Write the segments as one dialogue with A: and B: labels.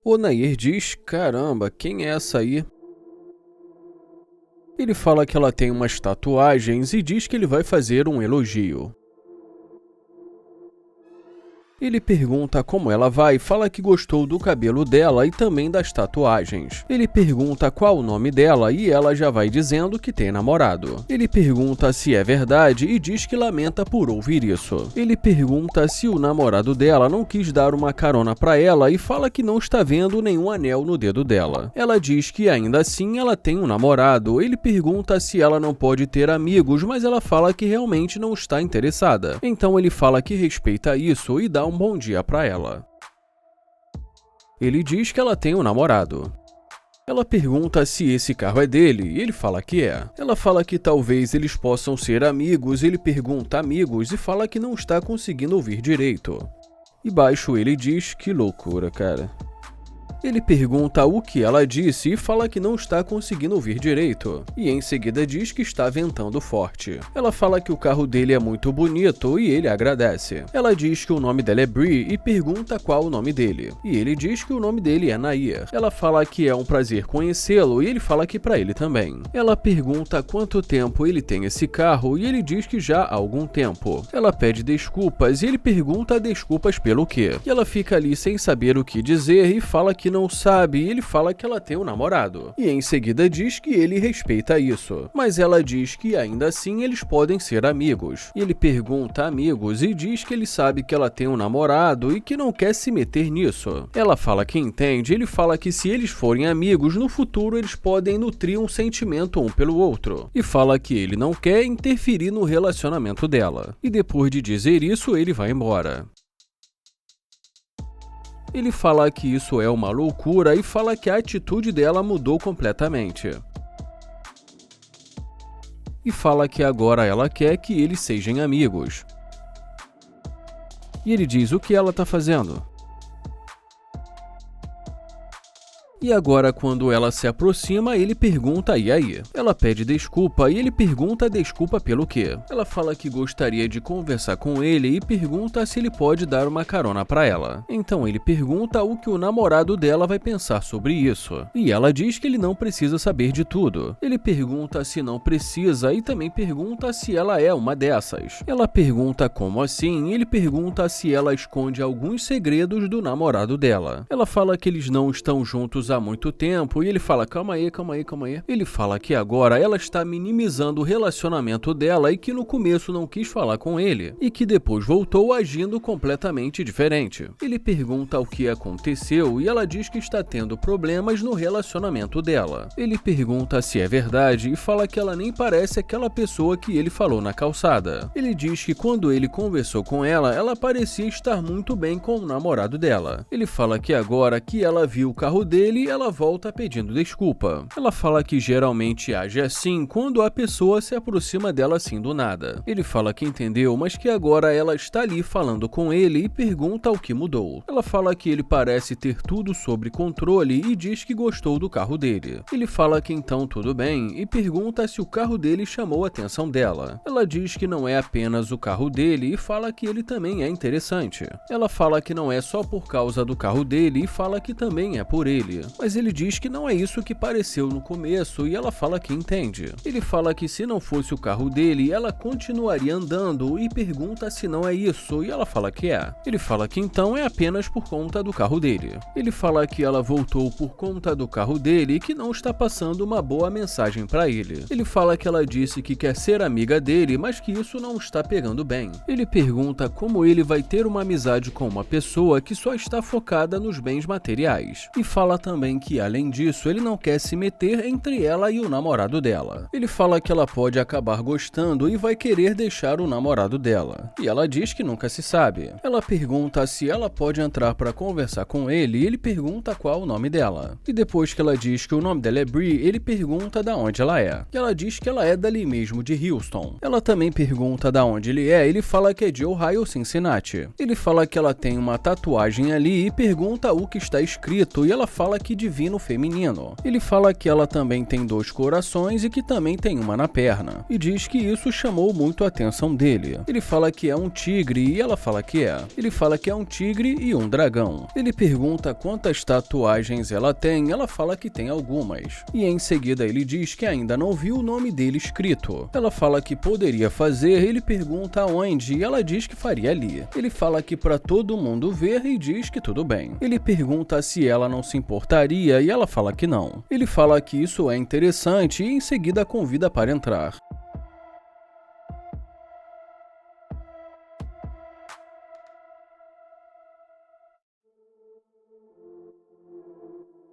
A: O Nair diz, caramba, quem é essa aí? Ele fala que ela tem umas tatuagens e diz que ele vai fazer um elogio. Ele pergunta como ela vai e fala que gostou do cabelo dela e também das tatuagens. Ele pergunta qual o nome dela e ela já vai dizendo que tem namorado. Ele pergunta se é verdade e diz que lamenta por ouvir isso. Ele pergunta se o namorado dela não quis dar uma carona pra ela e fala que não está vendo nenhum anel no dedo dela. Ela diz que ainda assim ela tem um namorado. Ele pergunta se ela não pode ter amigos, mas ela fala que realmente não está interessada. Então ele fala que respeita isso e dá um bom dia pra ela. Ele diz que ela tem um namorado. Ela pergunta se esse carro é dele e ele fala que é. Ela fala que talvez eles possam ser amigos, ele pergunta amigos e fala que não está conseguindo ouvir direito. E baixo ele diz que loucura, cara. Ele pergunta o que ela disse e fala que não está conseguindo ouvir direito. E em seguida diz que está ventando forte. Ela fala que o carro dele é muito bonito e ele agradece. Ela diz que o nome dela é Bree e pergunta qual o nome dele. E ele diz que o nome dele é Nair. Ela fala que é um prazer conhecê-lo e ele fala que pra ele também. Ela pergunta quanto tempo ele tem esse carro e ele diz que já há algum tempo. Ela pede desculpas e ele pergunta desculpas pelo quê. E ela fica ali sem saber o que dizer e fala que não sabe e ele fala que ela tem um namorado. E em seguida diz que ele respeita isso. Mas ela diz que ainda assim eles podem ser amigos. E ele pergunta amigos e diz que ele sabe que ela tem um namorado e que não quer se meter nisso. Ela fala que entende, ele fala que se eles forem amigos, no futuro eles podem nutrir um sentimento um pelo outro. E fala que ele não quer interferir no relacionamento dela. E depois de dizer isso, ele vai embora. Ele fala que isso é uma loucura e fala que a atitude dela mudou completamente. E fala que agora ela quer que eles sejam amigos. E ele diz o que ela tá fazendo. E agora, quando ela se aproxima, ele pergunta e aí? Ela pede desculpa e ele pergunta desculpa pelo quê? Ela fala que gostaria de conversar com ele e pergunta se ele pode dar uma carona pra ela. Então ele pergunta o que o namorado dela vai pensar sobre isso. E ela diz que ele não precisa saber de tudo. Ele pergunta se não precisa e também pergunta se ela é uma dessas. Ela pergunta como assim e ele pergunta se ela esconde alguns segredos do namorado dela. Ela fala que eles não estão juntos há muito tempo e ele fala, calma aí. Ele fala que agora ela está minimizando o relacionamento dela e que no começo não quis falar com ele e que depois voltou agindo completamente diferente. Ele pergunta o que aconteceu e ela diz que está tendo problemas no relacionamento dela. Ele pergunta se é verdade e fala que ela nem parece aquela pessoa que ele falou na calçada. Ele diz que quando ele conversou com ela parecia estar muito bem com o namorado dela. Ele fala que agora que ela viu o carro dele, ela volta pedindo desculpa. Ela fala que geralmente age assim quando a pessoa se aproxima dela assim do nada. Ele fala que entendeu, mas que agora ela está ali falando com ele e pergunta o que mudou. Ela fala que ele parece ter tudo sob controle e diz que gostou do carro dele. Ele fala que então tudo bem e pergunta se o carro dele chamou a atenção dela. Ela diz que não é apenas o carro dele e fala que ele também é interessante. Ela fala que não é só por causa do carro dele e fala que também é por ele. Mas ele diz que não é isso que pareceu no começo e ela fala que entende. Ele fala que se não fosse o carro dele, ela continuaria andando e pergunta se não é isso e ela fala que é. Ele fala que então é apenas por conta do carro dele. Ele fala que ela voltou por conta do carro dele e que não está passando uma boa mensagem pra ele. Ele fala que ela disse que quer ser amiga dele, mas que isso não está pegando bem. Ele pergunta como ele vai ter uma amizade com uma pessoa que só está focada nos bens materiais. E fala também que, além disso, ele não quer se meter entre ela e o namorado dela. Ele fala que ela pode acabar gostando e vai querer deixar o namorado dela. E ela diz que nunca se sabe. Ela pergunta se ela pode entrar para conversar com ele e ele pergunta qual o nome dela. E depois que ela diz que o nome dela é Bree, ele pergunta da onde ela é. E ela diz que ela é dali mesmo, de Houston. Ela também pergunta da onde ele é, ele fala que é de Ohio, Cincinnati. Ele fala que ela tem uma tatuagem ali e pergunta o que está escrito e ela fala que divino feminino. Ele fala que ela também tem 2 corações e que também tem uma na perna, e diz que isso chamou muito a atenção dele. Ele fala que é um tigre e ela fala que é. Ele fala que é um tigre e um dragão. Ele pergunta quantas tatuagens ela tem, ela fala que tem algumas. E em seguida ele diz que ainda não viu o nome dele escrito. Ela fala que poderia fazer, ele pergunta aonde e ela diz que faria ali. Ele fala que para todo mundo ver e diz que tudo bem. Ele pergunta se ela não se importaria e ela fala que não. Ele fala que isso é interessante e em seguida convida para entrar.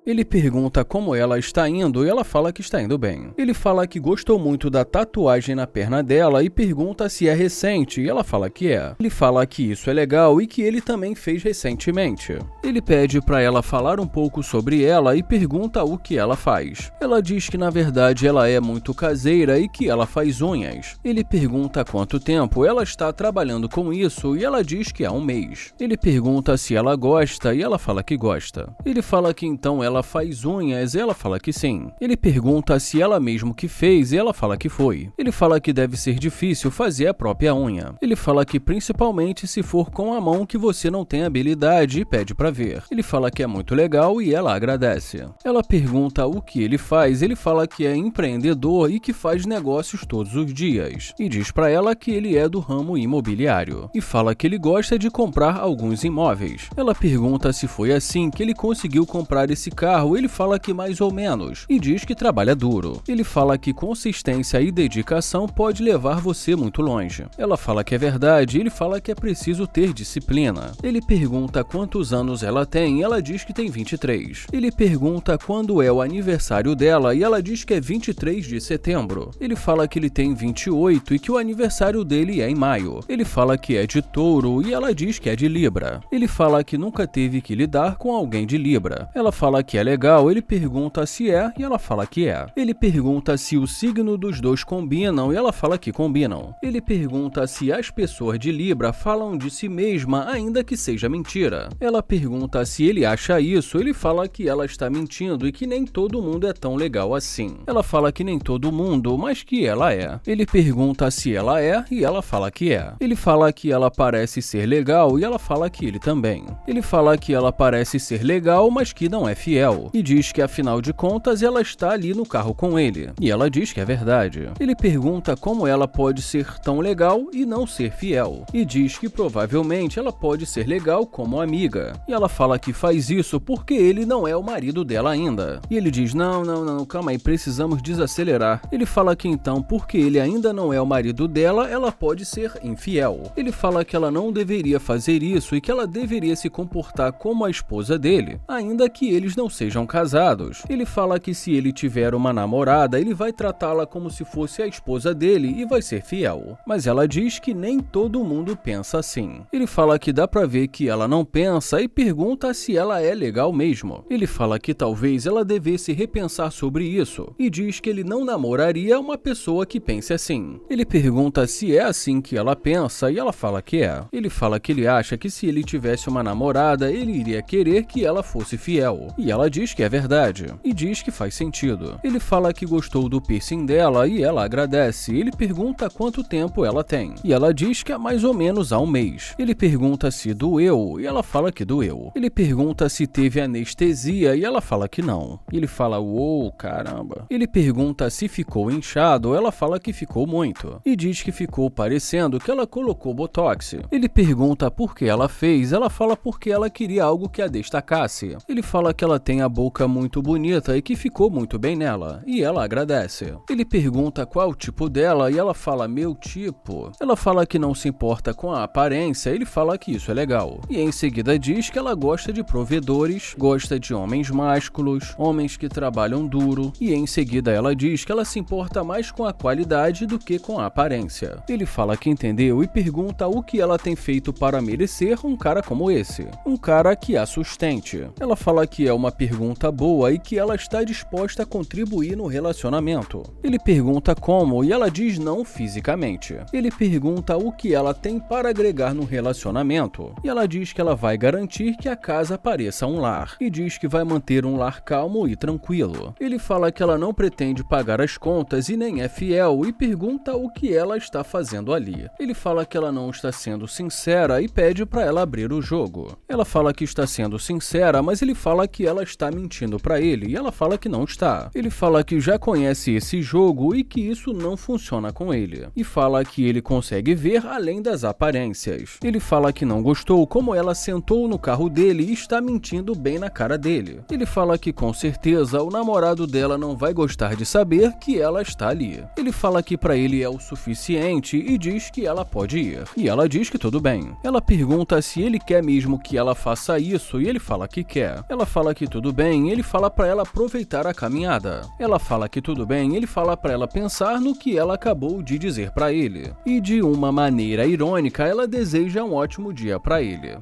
A: Ele pergunta como ela está indo e ela fala que está indo bem. Ele fala que gostou muito da tatuagem na perna dela e pergunta se é recente e ela fala que é. Ele fala que isso é legal e que ele também fez recentemente. Ele pede para ela falar um pouco sobre ela e pergunta o que ela faz. Ela diz que na verdade ela é muito caseira e que ela faz unhas. Ele pergunta há quanto tempo ela está trabalhando com isso e ela diz que há um mês. Ele pergunta se ela gosta e ela fala que gosta. Ele fala que então ela faz unhas e ela fala que sim. Ele pergunta se ela mesmo que fez e ela fala que foi. Ele fala que deve ser difícil fazer a própria unha. Ele fala que principalmente se for com a mão que você não tem habilidade e pede pra ver. Ele fala que é muito legal e ela agradece. Ela pergunta o que ele faz, ele fala que é empreendedor e que faz negócios todos os dias. E diz pra ela que ele é do ramo imobiliário. E fala que ele gosta de comprar alguns imóveis. Ela pergunta se foi assim que ele conseguiu comprar esse carro, ele fala que mais ou menos, e diz que trabalha duro. Ele fala que consistência e dedicação pode levar você muito longe. Ela fala que é verdade, ele fala que é preciso ter disciplina. Ele pergunta quantos anos ela tem, e ela diz que tem 23. Ele pergunta quando é o aniversário dela, e ela diz que é 23 de setembro. Ele fala que ele tem 28 e que o aniversário dele é em maio. Ele fala que é de touro, e ela diz que é de Libra. Ele fala que nunca teve que lidar com alguém de Libra. Ela fala que é legal, ele pergunta se é e ela fala que é. Ele pergunta se o signo dos dois combinam e ela fala que combinam. Ele pergunta se as pessoas de Libra falam de si mesma ainda que seja mentira. Ela pergunta se ele acha isso, ele fala que ela está mentindo e que nem todo mundo é tão legal assim. Ela fala que nem todo mundo, mas que ela é. Ele pergunta se ela é e ela fala que é. Ele fala que ela parece ser legal e ela fala que ele também. Ele fala que ela parece ser legal, mas que não é fiel. E diz que afinal de contas ela está ali no carro com ele. E ela diz que é verdade. Ele pergunta como ela pode ser tão legal e não ser fiel. E diz que provavelmente ela pode ser legal como amiga. E ela fala que faz isso porque ele não é o marido dela ainda. E ele diz, não, calma aí, precisamos desacelerar. Ele fala que então, porque ele ainda não é o marido dela, ela pode ser infiel. Ele fala que ela não deveria fazer isso e que ela deveria se comportar como a esposa dele, ainda que eles não sejam casados. Ele fala que se ele tiver uma namorada, ele vai tratá-la como se fosse a esposa dele e vai ser fiel. Mas ela diz que nem todo mundo pensa assim. Ele fala que dá pra ver que ela não pensa e pergunta se ela é legal mesmo. Ele fala que talvez ela devesse repensar sobre isso e diz que ele não namoraria uma pessoa que pense assim. Ele pergunta se é assim que ela pensa e ela fala que é. Ele fala que ele acha que se ele tivesse uma namorada, ele iria querer que ela fosse fiel. E ela diz que é verdade, e diz que faz sentido. Ele fala que gostou do piercing dela e ela agradece. Ele pergunta quanto tempo ela tem, e ela diz que é mais ou menos há um mês. Ele pergunta se doeu, e ela fala que doeu. Ele pergunta se teve anestesia, e ela fala que não. Ele fala, uou, caramba. Ele pergunta se ficou inchado, ela fala que ficou muito, e diz que ficou parecendo que ela colocou botox. Ele pergunta por que ela fez, ela fala porque ela queria algo que a destacasse. Ele fala que ela tem a boca muito bonita e que ficou muito bem nela, e ela agradece. Ele pergunta qual o tipo dela e ela fala, meu tipo. Ela fala que não se importa com a aparência, ele fala que isso é legal. E em seguida diz que ela gosta de provedores, gosta de homens másculos, homens que trabalham duro, e em seguida ela diz que ela se importa mais com a qualidade do que com a aparência. Ele fala que entendeu e pergunta o que ela tem feito para merecer um cara como esse, um cara que a sustente. Ela fala que é uma pergunta boa e que ela está disposta a contribuir no relacionamento. Ele pergunta como e ela diz não fisicamente. Ele pergunta o que ela tem para agregar no relacionamento e ela diz que ela vai garantir que a casa pareça um lar e diz que vai manter um lar calmo e tranquilo. Ele fala que ela não pretende pagar as contas e nem é fiel e pergunta o que ela está fazendo ali. Ele fala que ela não está sendo sincera e pede para ela abrir o jogo. Ela fala que está sendo sincera, mas ele fala que ela está mentindo para ele e ela fala que não está. Ele fala que já conhece esse jogo e que isso não funciona com ele. E fala que ele consegue ver além das aparências. Ele fala que não gostou como ela sentou no carro dele e está mentindo bem na cara dele. Ele fala que com certeza o namorado dela não vai gostar de saber que ela está ali. Ele fala que para ele é o suficiente e diz que ela pode ir. E ela diz que tudo bem. Ela pergunta se ele quer mesmo que ela faça isso e ele fala que quer. Ela fala que tudo bem e ele fala para ela aproveitar a caminhada. Ela fala que tudo bem e ele fala para ela pensar no que ela acabou de dizer para ele. E de uma maneira irônica, ela deseja um ótimo dia para ele.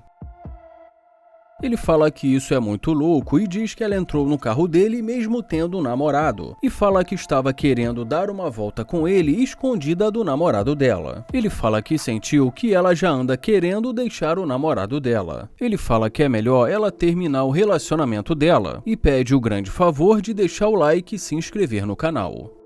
A: Ele fala que isso é muito louco e diz que ela entrou no carro dele mesmo tendo um namorado, e fala que estava querendo dar uma volta com ele escondida do namorado dela. Ele fala que sentiu que ela já anda querendo deixar o namorado dela. Ele fala que é melhor ela terminar o relacionamento dela e pede o grande favor de deixar o like e se inscrever no canal.